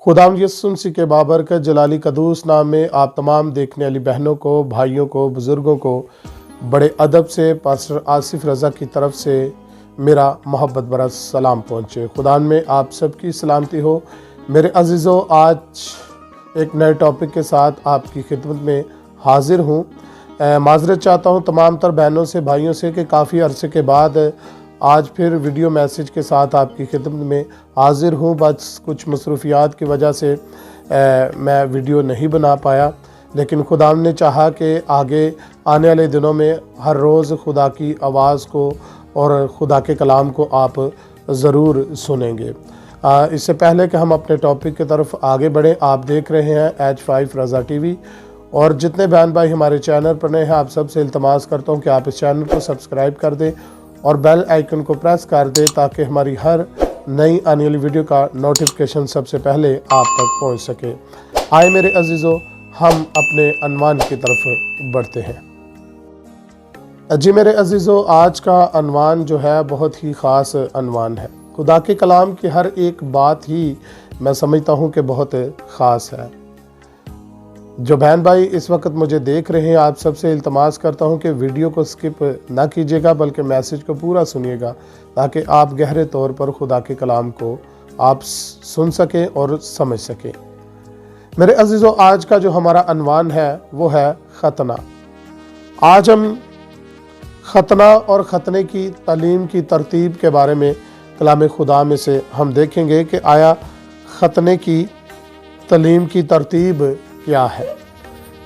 खुदाम यसुस मसीह के बाबरकत जलाली कदूस नाम में आप तमाम देखने वाली बहनों को, भाइयों को, बुज़ुर्गों को बड़े अदब से पास्टर आसिफ रज़ा की तरफ से मेरा मोहब्बत भरा सलाम पहुँचे। खुदान में आप सबकी सलामती हो। मेरे अजीज़ों, आज एक नए टॉपिक के साथ आपकी खिदमत में हाजिर हूँ। माजरत चाहता हूँ तमाम तर बहनों से, भाइयों से कि काफ़ी अरसे के बाद आज फिर वीडियो मैसेज के साथ आपकी खिदमत में हाजिर हूँ। बस कुछ मसरूफियात की वजह से मैं वीडियो नहीं बना पाया, लेकिन खुदा ने चाहा कि आगे आने वाले दिनों में हर रोज़ खुदा की आवाज़ को और खुदा के कलाम को आप ज़रूर सुनेंगे। इससे पहले कि हम अपने टॉपिक की तरफ आगे बढ़ें, आप देख रहे हैं H5 रज़ा टीवी, और जितने बहन भाई हमारे चैनल पर नए हैं आप सबसे इल्तमास करता हूं कि आप इस चैनल को सब्सक्राइब कर दें और बेल आइकन को प्रेस कर दें ताकि हमारी हर नई आने वाली वीडियो का नोटिफिकेशन सबसे पहले आप तक पहुंच सके। आए मेरे अजीज़ों, हम अपने अनवान की तरफ बढ़ते हैं। जी मेरे अजीज़ों, आज का अनवान जो है बहुत ही ख़ास अनवान है। खुदा के कलाम की हर एक बात ही मैं समझता हूँ कि बहुत ख़ास है। जो बहन भाई इस वक्त मुझे देख रहे हैं, आप सबसे इल्तमास करता हूं कि वीडियो को स्किप ना कीजिएगा बल्कि मैसेज को पूरा सुनिएगा ताकि आप गहरे तौर पर खुदा के कलाम को आप सुन सकें और समझ सकें। मेरे अजीज़ों, आज का जो हमारा अनवान है वो है खतना। आज हम खतना और खतने की तालीम की तरतीब के बारे में कलाम खुदा में से हम देखेंगे कि आया खतने की तालीम की तरतीब क्या है।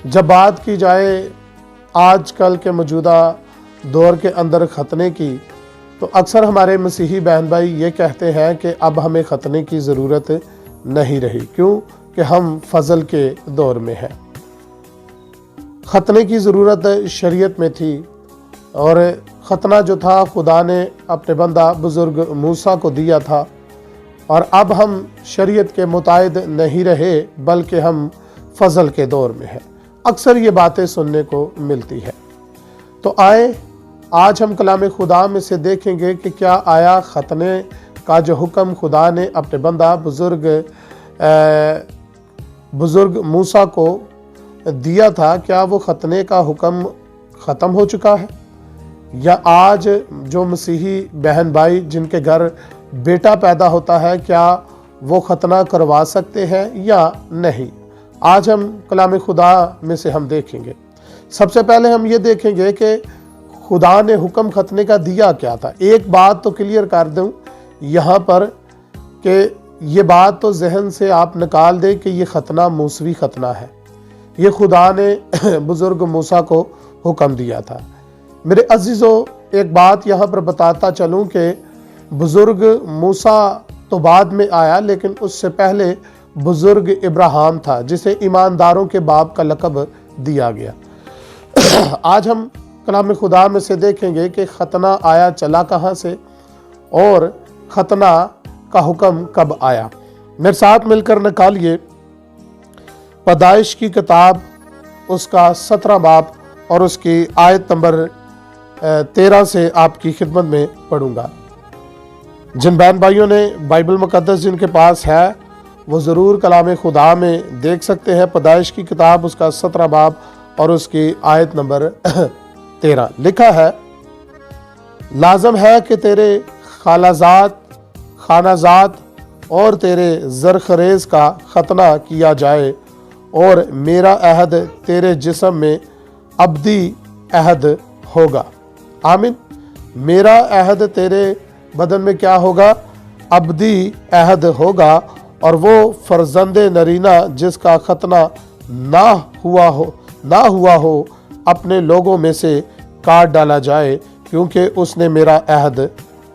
जब बात की जाए आजकल के मौजूदा दौर के अंदर खतने की, तो अक्सर हमारे मसीही बहन भाई ये कहते हैं कि अब हमें खतने की ज़रूरत नहीं रही, क्यों कि हम फजल के दौर में हैं। खतने की ज़रूरत शरीयत में थी और खतना जो था खुदा ने अपने बंदा बुज़ुर्ग मूसा को दिया था, और अब हम शरीयत के मुताबिक नहीं रहे बल्कि हम फजल के दौर में है। अक्सर ये बातें सुनने को मिलती है। तो आए आज हम कलाम खुदा में से देखेंगे कि क्या आया खतने का जो हुक्म खुदा ने अपने बंदा बुज़ुर्ग मूसा को दिया था, क्या वो खतने का हुक्म ख़त्म हो चुका है, या आज जो मसीही बहन भाई जिनके घर बेटा पैदा होता है क्या वो खतना करवा सकते हैं या नहीं। आज हम कलाम खुदा में से हम देखेंगे। सबसे पहले हम ये देखेंगे कि खुदा ने हुक्म खतने का दिया क्या था। एक बात तो क्लियर कर दूं यहाँ पर कि ये बात तो जहन से आप निकाल दें कि ये खतना मूसवी खतना है। ये खुदा ने बुज़ुर्ग मूसा को हुक्म दिया था। मेरे अजीज़ों, एक बात यहाँ पर बताता चलूँ कि बुज़ुर्ग मूसा तो बाद में आया, लेकिन उससे पहले बुज़ुर्ग इब्राहिम था जिसे ईमानदारों के बाप का लक़ब दिया गया। आज हम कलाम खुदा में से देखेंगे कि खतना आया चला कहाँ से और खतना का हुक्म कब आया। मेरे साथ मिलकर निकालिए पैदाइश की किताब, उसका 17 बाब और उसकी आयत नंबर 13 से आपकी खिदमत में पढ़ूंगा। जिन बहन भाइयों ने बाइबल मुकद्दस जिनके पास है वो ज़रूर कलाम खुदा में देख सकते हैं। पैदाइश की किताब, उसका 17 बाब और उसकी आयत नंबर 13 लिखा है, लाजम है कि तेरे खानाजात और तेरे ज़रख़रेज़ का खतना किया जाए, और मेरा अहद तेरे जिस्म में अब्दी अहद होगा। आमीन। मेरा अहद तेरे बदन में क्या होगा? अब्दी अहद होगा, और वो फर्जंद नरीना जिसका खतना ना हुआ हो अपने लोगों में से काट डाला जाए, क्योंकि उसने मेरा अहद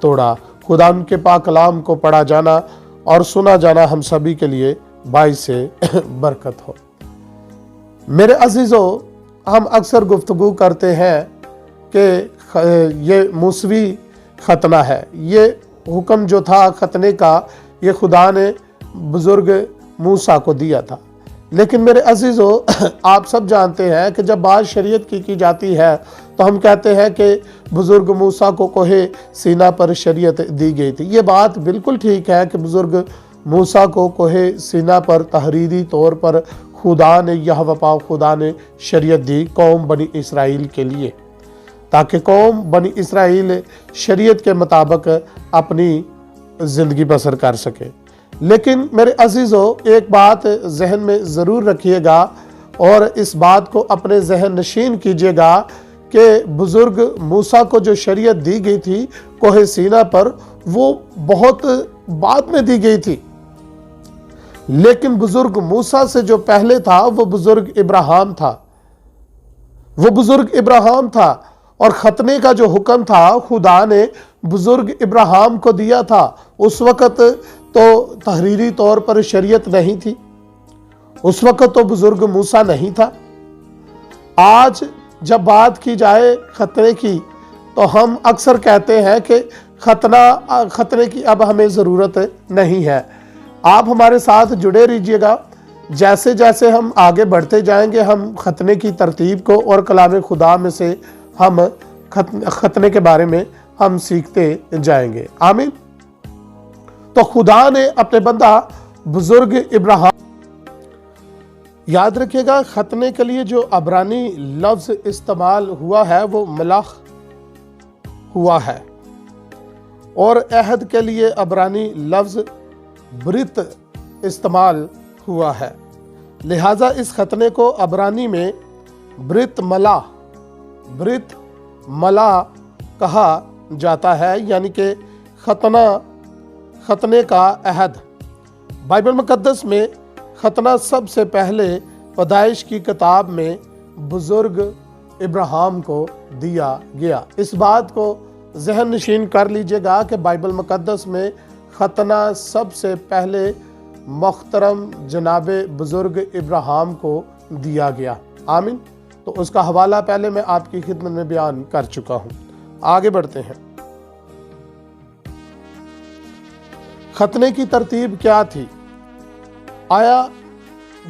तोड़ा। खुदा के पाक कलाम को पढ़ा जाना और सुना जाना हम सभी के लिए बाइस बरकत हो। मेरे अजीज़ों, हम अक्सर गुफ्तगू करते हैं कि ये मूसवी खतना है। ये हुक्म जो था खतने का, ये खुदा ने बुज़ुर्ग मूसा को दिया था। लेकिन मेरे अजीज़ों, आप सब जानते हैं कि जब बात शरीयत की जाती है तो हम कहते हैं कि बुज़ुर्ग मूसा को कोहे सीना पर शरीयत दी गई थी। ये बात बिल्कुल ठीक है कि बुज़ुर्ग मूसा को कोहे सीना पर तहरीरी तौर पर खुदा ने यहोवा खुदा ने शरीयत दी कौम बनी इसराइल के लिए, ताकि कौम बनी इसराइल शरीयत के मुताबिक अपनी ज़िंदगी बसर कर सके। लेकिन मेरे अजीज़ों, एक बात जहन में ज़रूर रखिएगा और इस बात को अपने जहन नशीन कीजिएगा कि बुज़ुर्ग मूसा को जो शरीयत दी गई थी कोहे सीना पर, वो बहुत बाद में दी गई थी। लेकिन बुज़ुर्ग मूसा से जो पहले था वो बुज़ुर्ग इब्राहिम था, वो बुज़ुर्ग इब्राहिम था। और खतने का जो हुक्म था खुदा ने बुज़ुर्ग इब्राहिम को दिया था। उस वक़्त तो तहरीरी तौर पर शरीयत नहीं थी, उस वक़्त तो बुज़ुर्ग मूसा नहीं था। आज जब बात की जाए खतने की तो हम अक्सर कहते हैं कि खतने की अब हमें ज़रूरत नहीं है। आप हमारे साथ जुड़े रहिएगा, जैसे जैसे हम आगे बढ़ते जाएंगे हम खतने की तरतीब को और कलाम खुदा में से हम खतने के बारे में हम सीखते जाएंगे। आमीन। तो खुदा ने अपने बंदा बुजुर्ग इब्राहिम, याद रखिएगा खतने के लिए जो अबरानी लफ्ज इस्तेमाल हुआ है वो मलाख हुआ है, और अहद के लिए अबरानी लफ्ज ब्रित इस्तेमाल हुआ है। लिहाजा इस खतने को अबरानी में ब्रित मला कहा जाता है, यानी कि खतने का अहद। बाइबल मुकद्दस में खतना सबसे पहले पैदाइश की किताब में बुजुर्ग इब्राहिम को दिया गया। इस बात को जहन नशीन कर लीजिएगा कि बाइबल मुकद्दस में खतना सबसे पहले मोहतरम जनाबे बुजुर्ग इब्राहिम को दिया गया। आमीन। तो उसका हवाला पहले मैं आपकी खिदमत में बयान कर चुका हूं। आगे बढ़ते हैं। खतने की तरतीब क्या थी? आया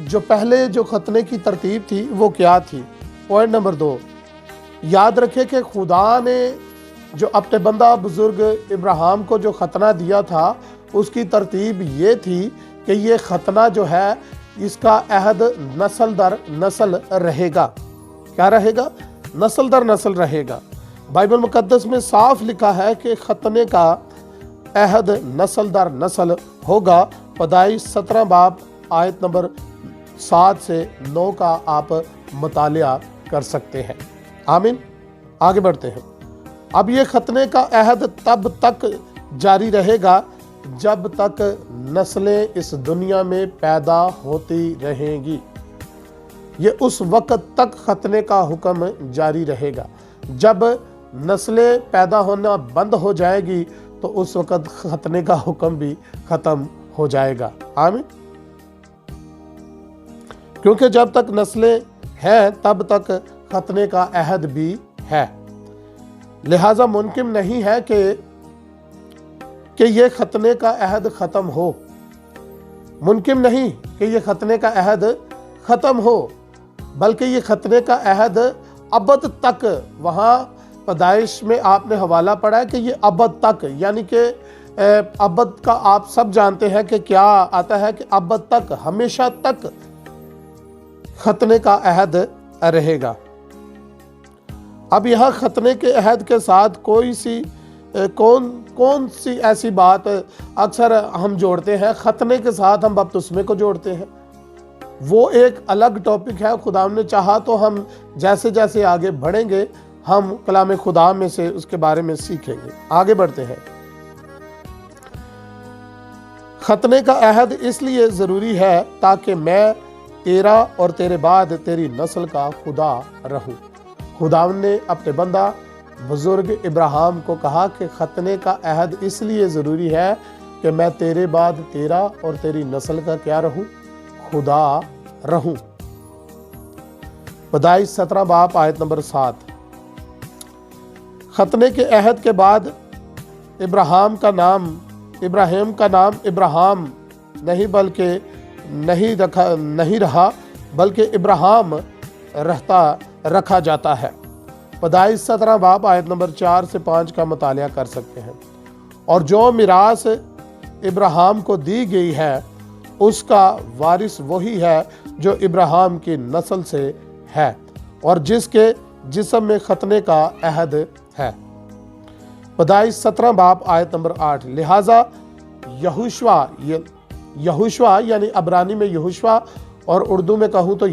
जो पहले जो खतने की तरतीब थी वो क्या थी? पॉइंट नंबर 2, याद रखें कि खुदा ने जो अपने बंदा बुजुर्ग इब्राहिम को जो खतना दिया था उसकी तरतीब ये थी कि ये खतना जो है इसका अहद नस्ल दर नस्ल रहेगा। क्या रहेगा? नस्ल दर नस्ल रहेगा। बाइबल मुकद्दस में साफ लिखा है कि खतने का अहद नस्ल दर नस्ल होगा। पैदाइश 17 बाब आयत नंबर 7 से 9 का आप मुतालिया कर सकते हैं। आमीन। आगे बढ़ते हैं। अब ये खतने का अहद तब तक जारी रहेगा जब तक नस्लें इस दुनिया में पैदा होती रहेंगी। ये उस वक्त तक खतने का हुक्म जारी रहेगा। जब नस्लें पैदा होना बंद हो जाएगी तो उस वक्त खतने का हुक्म भी खत्म हो जाएगा। आमीन। क्योंकि जब तक नस्लें हैं तब तक खतने का अहद भी है। लिहाजा मुमकिन नहीं है कि ये खतने का अहद ख़त्म हो। मुमकिन नहीं कि ये खतने का अहद ख़त्म हो, बल्कि ये खतने का अहद अबद तक, वहाँ पैदाइश में आपने हवाला पढ़ा है कि ये अबद तक, यानी कि अबद का आप सब जानते हैं कि क्या आता है कि अबद तक, हमेशा तक खतने का अहद रहेगा। अब यहाँ खतने के अहद के साथ कौन सी ऐसी बात अक्सर हम जोड़ते हैं? खतने के साथ हम बपतिस्मे को जोड़ते हैं। वो एक अलग टॉपिक है। खुदा ने चाहा तो हम जैसे जैसे आगे बढ़ेंगे हम कलाम खुदा में से उसके बारे में सीखेंगे। आगे बढ़ते हैं। खतने का अहद इसलिए ज़रूरी है ताकि मैं तेरा और तेरे बाद तेरी नस्ल का खुदा रहूं। खुदा ने अपने बंदा बुजुर्ग इब्राहिम को कहा कि खतने का अहद इसलिए ज़रूरी है कि मैं तेरे बाद तेरा और तेरी नस्ल का क्या रहूं? खुदा रहूं। पैदाइश 17 बाब आयत नंबर 7। खतने के अहद के बाद इब्राहिम का नाम इब्राहिम नहीं रहा बल्कि इब्राहिम रखा जाता है। पैदाइश 17 बाब आयत नंबर 4 से 5 का मुतालिया कर सकते हैं। और जो मिरास इब्राहिम को दी गई है उसका वारिस वही है जो इब्राहिम की नस्ल से है और जिसके जिस्म में खतने का अहद है। पैदाइश 17 बाब आयत नंबर 8। लिहाजा यहोशुआ यानी अबरानी में यहोशुआ और उर्दू में कहूं तो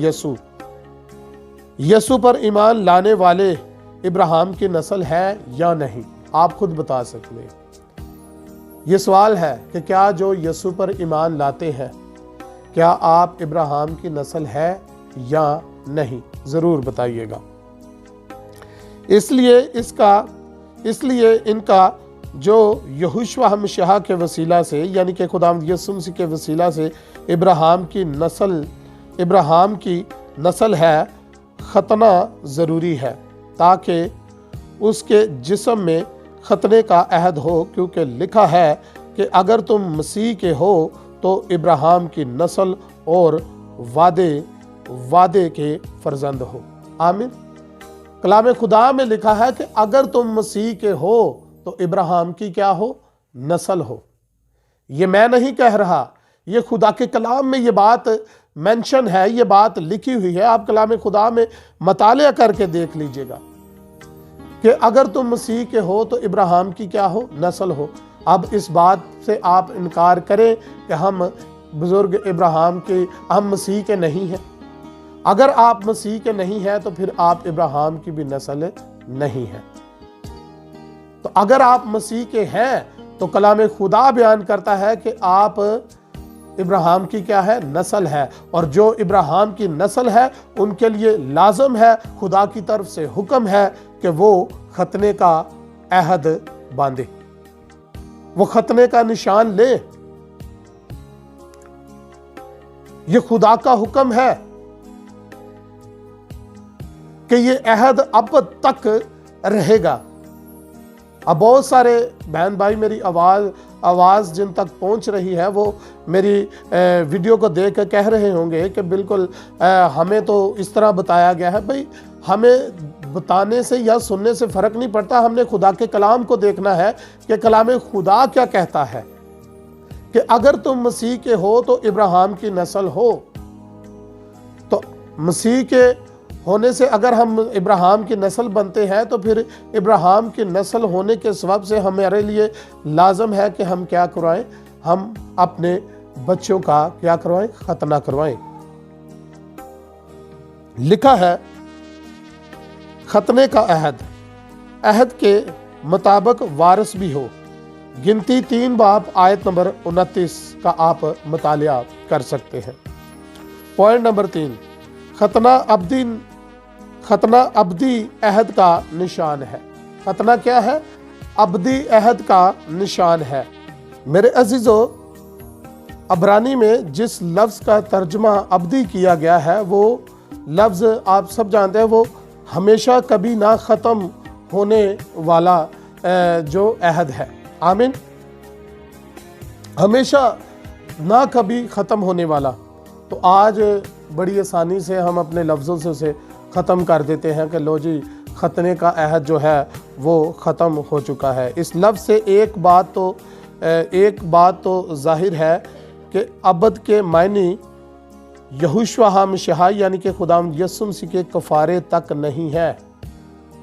यसु पर ईमान लाने वाले इब्राहिम की नस्ल है या नहीं? आप खुद बता सकते हैं। ये सवाल है कि क्या जो यसु पर ईमान लाते हैं क्या आप इब्राहिम की नस्ल है या नहीं? जरूर बताइएगा। इसलिए इनका जो यहोशुआ मसीह के वसीला से यानी कि खुदावंद यीशु मसीह के वसीला से इब्राहिम की नस्ल है, खतना ज़रूरी है ताकि उसके जिस्म में खतने का अहद हो, क्योंकि लिखा है कि अगर तुम मसीह के हो तो इब्राहिम की नस्ल और वादे के फर्जंद हो। आमीन। कलाम खुदा में लिखा है कि अगर तुम मसीह के हो तो इब्राहिम की क्या हो? नस्ल हो। ये मैं नहीं कह रहा, ये खुदा के कलाम में ये बात मेंशन है, ये बात लिखी हुई है। आप कलाम खुदा में मतालिया करके देख लीजिएगा कि अगर तुम मसीह के हो तो इब्राहिम की क्या हो? नस्ल हो। अब इस बात से आप इनकार करें कि हम बुजुर्ग इब्राहिम के, हम मसीह के नहीं हैं। अगर आप मसीह के नहीं हैं तो फिर आप इब्राहिम की भी नस्ल नहीं है। तो अगर आप मसीह के हैं तो कलाम खुदा बयान करता है कि आप इब्राहिम की क्या है? नस्ल है। और जो इब्राहिम की नस्ल है उनके लिए लाजम है, खुदा की तरफ से हुक्म है कि वो खतने का अहद बांधे, वो खतने का निशान ले। ये खुदा का हुक्म है कि ये अहद अब तक रहेगा। अब बहुत सारे बहन भाई मेरी आवाज़ जिन तक पहुंच रही है वो मेरी वीडियो को देख कर कह रहे होंगे कि बिल्कुल हमें तो इस तरह बताया गया है। भाई, हमें बताने से या सुनने से फ़र्क नहीं पड़ता, हमने खुदा के कलाम को देखना है कि कलाम खुदा क्या कहता है कि अगर तुम मसीह के हो तो इब्राहिम की नस्ल हो। तो मसीह के होने से अगर हम इब्राहिम की नस्ल बनते हैं तो फिर इब्राहिम की नस्ल होने के सबब से हमारे लिए लाजम है कि हम क्या करवाएं? हम अपने बच्चों का क्या करवाएं? खतना करवाएं। लिखा है खतने का अहद के मुताबिक वारिस भी हो। गिनती 3 बाब आयत नंबर 29 का आप मुतालिया कर सकते हैं। पॉइंट नंबर 3, खतना अब्दी अहद का निशान है। खतना क्या है? अब्दी अहद का निशान है। मेरे अजीजों, अबरानी में जिस लफ्ज़ का तर्जुमा अब्दी किया गया है वो लफ्ज़ आप सब जानते हैं, वो हमेशा कभी ना ख़त्म होने वाला जो अहद है। आमीन। हमेशा ना कभी ख़त्म होने वाला। तो आज बड़ी आसानी से हम अपने लफ्ज़ों से उसे ख़त्म कर देते हैं कि लो जी, ख़तने का अहद जो है वो ख़त्म हो चुका है। इस लफ्ज़ से एक बात तो ज़ाहिर है कि अबद के मायने यहोशुआ मसीह यानी कि खुदावंद यीशु मसीह के कफ़ारे तक नहीं है।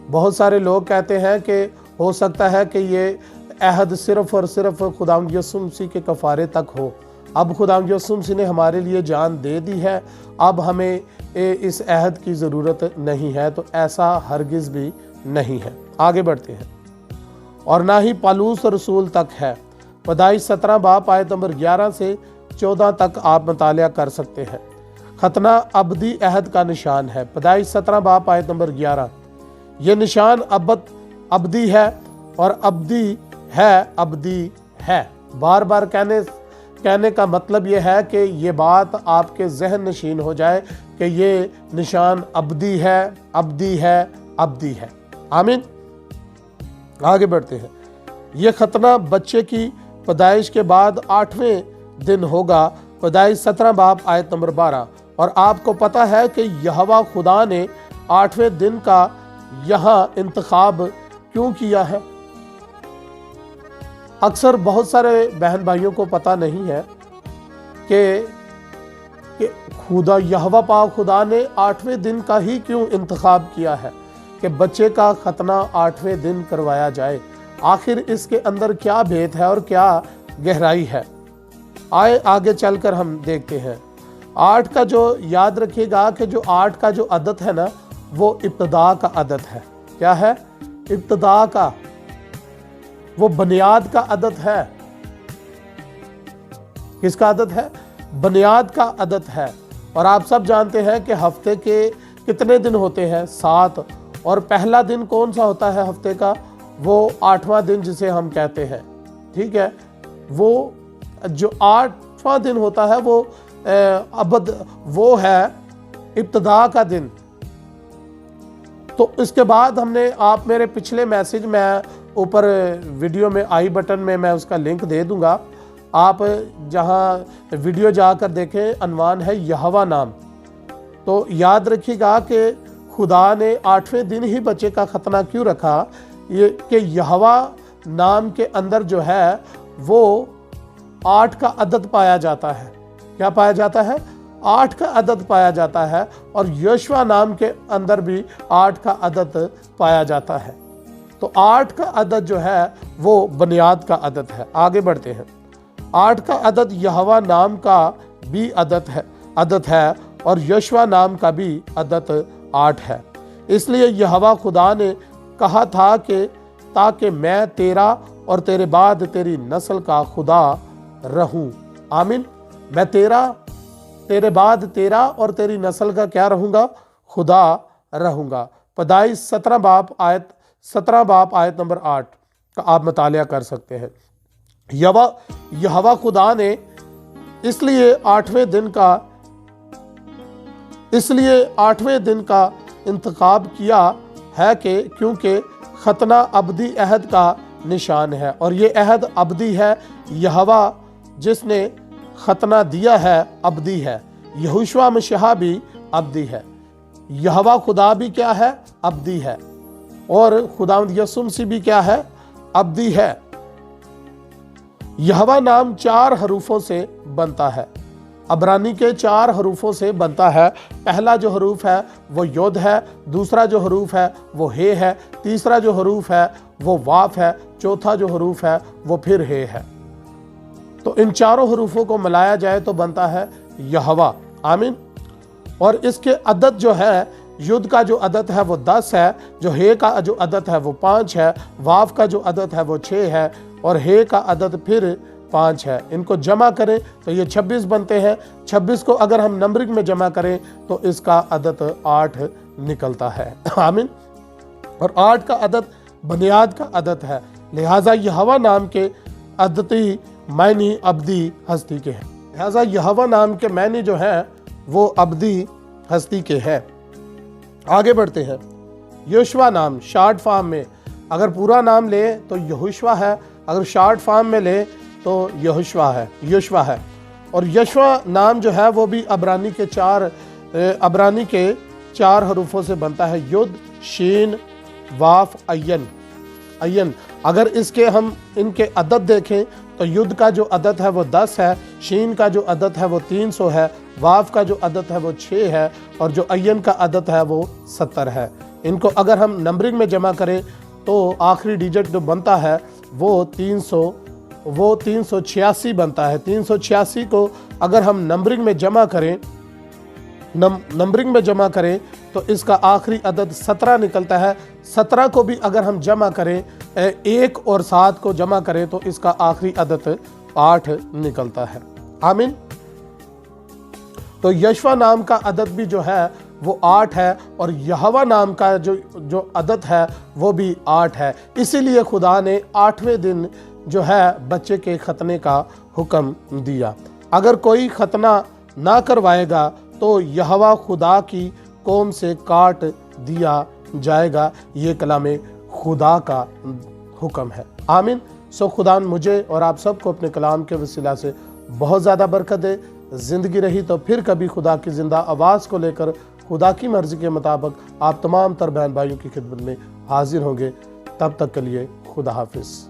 बहुत सारे लोग कहते हैं कि हो सकता है कि ये अहद सिर्फ़ और सिर्फ खुदावंद यीशु मसीह के कफ़ारे तक हो। अब खुदावंद यीशु मसीह ने हमारे लिए जान दे दी है, अब हमें इस अहद की ज़रूरत नहीं है। तो ऐसा हरगिज़ भी नहीं है। आगे बढ़ते हैं। और ना ही पालूस रसूल तक है। पैदाइश 17 बाब आयत नंबर 11 से 14 तक आप मुतालिया कर सकते हैं। खतना अब्दी अहद का निशान है। पैदाइश 17 बाब आयत नंबर 11। ये निशान अब्दी है और अब्दी है। बार बार कहने का मतलब यह है कि ये बात आपके जहन नशीन हो जाए कि ये निशान अब्दी है। आमीन। आगे बढ़ते हैं। ये खतना बच्चे की पैदाइश के बाद 8वें दिन होगा। पैदाइश 17 बाब आयत नंबर 12। और आपको पता है कि यहोवा खुदा ने 8वें दिन का यहाँ इंतखाब क्यों किया है? अक्सर बहुत सारे बहन भाइयों को पता नहीं है कि खुदा यहोवा पाक खुदा ने 8वें दिन का ही क्यों इंतखाब किया है कि बच्चे का खतना 8वें दिन करवाया जाए। आखिर इसके अंदर क्या भेद है और क्या गहराई है, आए आगे चलकर हम देखते हैं। 8 का जो याद रखिएगा कि जो 8 का जो अदद है ना, वो इब्तिदा का अदद है। क्या है? इब्तिदा का, वो बुनियाद का अदद है। किसका अदद है? बुनियाद का अदद है। और आप सब जानते हैं कि हफ्ते के कितने दिन होते हैं? 7। और पहला दिन कौन सा होता है हफ्ते का? वो 8वां दिन जिसे हम कहते हैं। ठीक है, वो जो 8वां दिन होता है वो वो है इब्तिदा का दिन। तो इसके बाद हमने, आप मेरे पिछले मैसेज में ऊपर वीडियो में आई बटन में मैं उसका लिंक दे दूंगा, आप जहां वीडियो जाकर देखें, अनवान है यहोवा नाम। तो याद रखिएगा कि खुदा ने 8वें दिन ही बच्चे का खतना क्यों रखा, ये कि यहोवा नाम के अंदर जो है वो 8 का अदद पाया जाता है। क्या पाया जाता है? 8 का अदद पाया जाता है। और यहोशुआ नाम के अंदर भी 8 का अदद पाया जाता है। तो 8 का अदद जो है वो बुनियाद का अदद है। आगे बढ़ते हैं। 8 का अदद यहोवा नाम का भी अदद है और यहोशुआ नाम का भी अदद 8 है। इसलिए यहोवा खुदा ने कहा था कि ताकि मैं तेरा और तेरे बाद तेरी नस्ल का खुदा रहूं। आमीन। मैं तेरे बाद तेरा और तेरी नस्ल का क्या रहूंगा? खुदा रहूंगा। पैदाइश 17 बाब आयत नंबर 8 का आप मुतालिया कर सकते हैं। यहोवा खुदा ने इसलिए 8वें दिन का इंतखाब किया है कि क्योंकि खतना अबदी अहद का निशान है। और ये अहद अबदी है। यहोवा जिसने खतना दिया है अबदी है। यहोशुआ मसीहा भी अबदी है। यहोवा खुदा भी क्या है? अबदी है। और खुदावंद यीशु मसीह भी क्या है? अबदी है। यहोवा नाम 4 हरूफों से बनता है। अबरानी के 4 हरूफों से बनता है। पहला जो हरूफ है वो योद है, दूसरा जो हरूफ है वो हे है, तीसरा जो हरूफ है वो वाफ है, चौथा जो हरूफ है वो फिर हे है। तो इन चारों हरूफों को मिलाया जाए तो बनता है यहोवा। आमीन। और इसके अदद जो है, युद्ध का जो अदद है वो 10 है, जो हे का जो अदद है वो 5 है, वाफ का जो अदद है वो 6 है और हे का अदद फिर 5 है। इनको जमा करें तो ये 26 बनते हैं। 26 को अगर हम नंबरिंग में जमा करें तो इसका अदद 8 निकलता है। आमीन। और 8 का अदद बुनियाद का अदद है। लिहाजा यहोवा नाम के अददी मायनी अबदी हस्ती के हैं। लिहाजा यहोवा नाम के मायने जो हैं वो अबदी हस्ती के हैं। आगे बढ़ते हैं। यहोशुआ नाम शॉर्ट फॉर्म में, अगर पूरा नाम ले तो यहोशुआ है, अगर शॉर्ट फॉर्म में ले तो यहोशुआ है। और यहोशुआ नाम जो है वो भी अबरानी के 4 हरूफों से बनता है। युद, शीन, वाफ, अयन। अगर हम इनके अदद देखें तो युद्ध का जो अदद है वो 10 है, शीन का जो अदद है वो 300 है, वाफ का जो अदद है वो 6 है और जो अयन का अदद है वो 70 है। इनको अगर हम नंबरिंग में जमा करें तो आखिरी डिजिट जो बनता है वो 386 बनता है। 386 को अगर हम नंबरिंग में जमा करें तो इसका आखिरी अदद 17 निकलता है। 17 को भी अगर हम जमा करें, 1 और 7 को जमा करें तो इसका आखिरी अदद 8 निकलता है। आमीन। तो यहोशुआ नाम का अदद भी जो है वो 8 है और यहोवा नाम का जो अदद है वो भी 8 है। इसीलिए खुदा ने 8वें दिन जो है बच्चे के खतने का हुक्म दिया। अगर कोई खतना ना करवाएगा तो यहोवा खुदा की कौम से काट दिया जाएगा। ये कलामे खुदा का हुक्म है। आमीन। सो खुदा मुझे और आप सबको अपने कलाम के वसीला से बहुत ज़्यादा बरकत दे। ज़िंदगी रही तो फिर कभी खुदा की ज़िंदा आवाज़ को लेकर खुदा की मर्ज़ी के मुताबिक आप तमाम तर बहन भाइयों की खिदमत में हाजिर होंगे। तब तक के लिए खुदा हाफिज़।